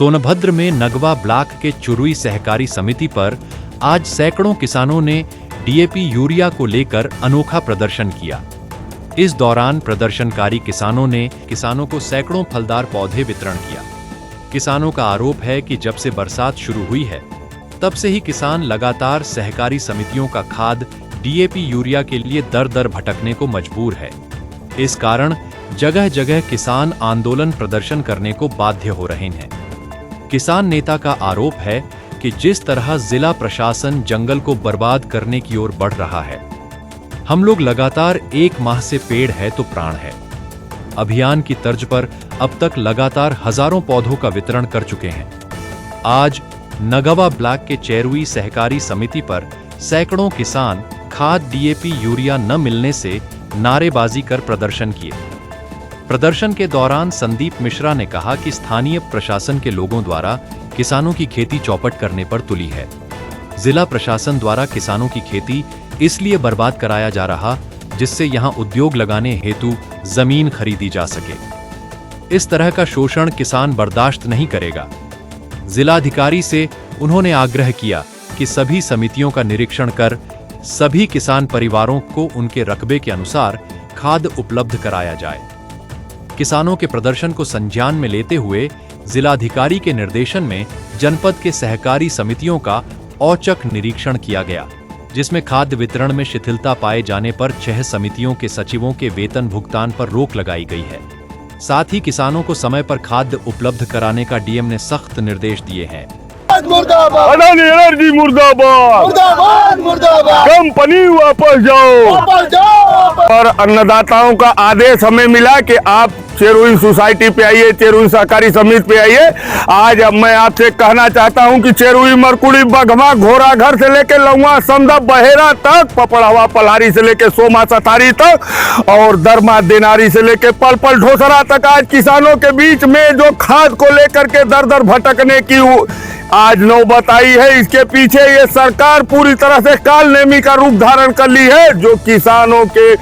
सोनभद्र में नगवा ब्लॉक के चुरुई सहकारी समिति पर आज सैकड़ों किसानों ने डीएपी यूरिया को लेकर अनोखा प्रदर्शन किया। इस दौरान प्रदर्शनकारी किसानों ने किसानों को सैकड़ों फलदार पौधे वितरण किया। किसानों का आरोप है कि जब से बरसात शुरू हुई है तब से ही किसान लगातार सहकारी समितियों का खाद डीएपी यूरिया के लिए दर दर भटकने को मजबूर है। इस कारण जगह जगह किसान आंदोलन प्रदर्शन करने को बाध्य हो रहे हैं। किसान नेता का आरोप है कि जिस तरह जिला प्रशासन जंगल को बर्बाद करने की ओर बढ़ रहा है, हम लोग लगातार 1 माह से पेड़ है तो प्राण है अभियान की तर्ज पर अब तक लगातार हजारों पौधों का वितरण कर चुके हैं। आज नगवा ब्लॉक के चेरुई सहकारी समिति पर सैकड़ों किसान खाद डीएपी यूरिया न मिलने से नारेबाजी कर प्रदर्शन किए। प्रदर्शन के दौरान संदीप मिश्रा ने कहा कि स्थानीय प्रशासन के लोगों द्वारा किसानों की खेती चौपट करने पर तुली है। जिला प्रशासन द्वारा किसानों की खेती इसलिए बर्बाद कराया जा रहा जिससे यहां उद्योग लगाने हेतु जमीन खरीदी जा सके। इस तरह का शोषण किसान बर्दाश्त नहीं करेगा। जिलाधिकारी से उन्होंने आग्रह किया कि सभी समितियों का निरीक्षण कर सभी किसान परिवारों को उनके रकबे के अनुसार खाद उपलब्ध कराया जाए। किसानों के प्रदर्शन को संज्ञान में लेते हुए जिलाधिकारी के निर्देशन में जनपद के सहकारी समितियों का औचक निरीक्षण किया गया, जिसमें खाद्य वितरण में शिथिलता पाए जाने पर 6 समितियों के सचिवों के वेतन भुगतान पर रोक लगाई गई है। साथ ही किसानों को समय पर खाद्य उपलब्ध कराने का डीएम ने सख्त निर्देश दिए हैं। अडानी एनर्जी मुर्दाबाद, मुर्दाबाद, मुर्दाबाद। कंपनी वापस जाओ। और अन्नदाताओं का आदेश हमें मिला कि आप चेरुई सोसाइटी पे आइए, चेरुई सहकारी समिति पे आइए। आज अब मैं आपसे कहना चाहता हूं कि चेरुई, मरकुड़ी, बघमा, घोड़ा घर से लेके लौवा, समदा, बहेरा तक, पपड़हवा, पल्हारी से लेके सोमा, सतारी तक और दरमा, देनारी से लेके पलपल, ढोसरा तक आज किसानों के बीच में जो खाद को लेकर के दर दर भटकने की आज नौबत आई है, इसके पीछे ये सरकार पूरी तरह से कालनेमी का रूप धारण कर ली है। जो किसानों के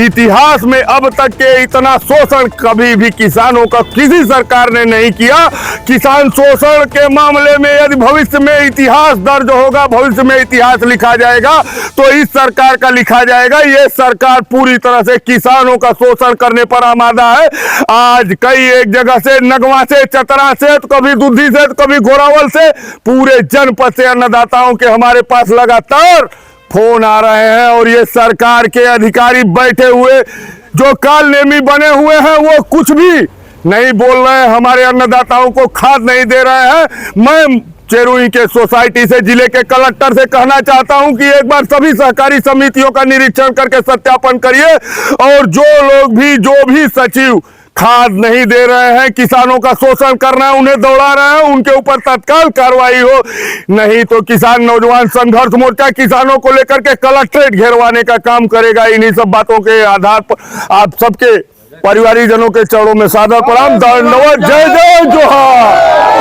इतिहास में अब तक के इतना शोषण कभी भी किसानों का किसी सरकार ने नहीं किया। किसान शोषण के मामले में यदि भविष्य में इतिहास दर्ज होगा, भविष्य में इतिहास लिखा जाएगा तो इस सरकार का लिखा जाएगा। ये सरकार पूरी तरह से किसानों का शोषण करने पर आमादा है। आज कई एक जगह से, नगवा से, चतरा से, तो कभी दुधी से, तो कभी घोरावल से, पूरे जनपद से अन्नदाताओं के हमारे पास लगातार फोन आ रहे हैं और ये सरकार के अधिकारी बैठे हुए जो कालनेमी बने हुए हैं वो कुछ भी नहीं बोल रहे हैं, हमारे अन्नदाताओं को खाद नहीं दे रहे हैं। मैं चेरुई के सोसाइटी से जिले के कलेक्टर से कहना चाहता हूं कि एक बार सभी सहकारी समितियों का निरीक्षण करके सत्यापन करिए और जो भी सचिव खाद नहीं दे रहे हैं, किसानों का शोषण कर रहे हैं, उन्हें दौड़ा रहे हैं, उनके ऊपर तत्काल कार्रवाई हो। नहीं तो किसान नौजवान संघर्ष मोर्चा किसानों को लेकर के कलेक्ट्रेट घेरवाने का काम करेगा। इन्हीं सब बातों के आधार पर आप सबके परिवारीजनों के चरणों में सादर प्रणाम, धन्यवाद, जय जय जोहार।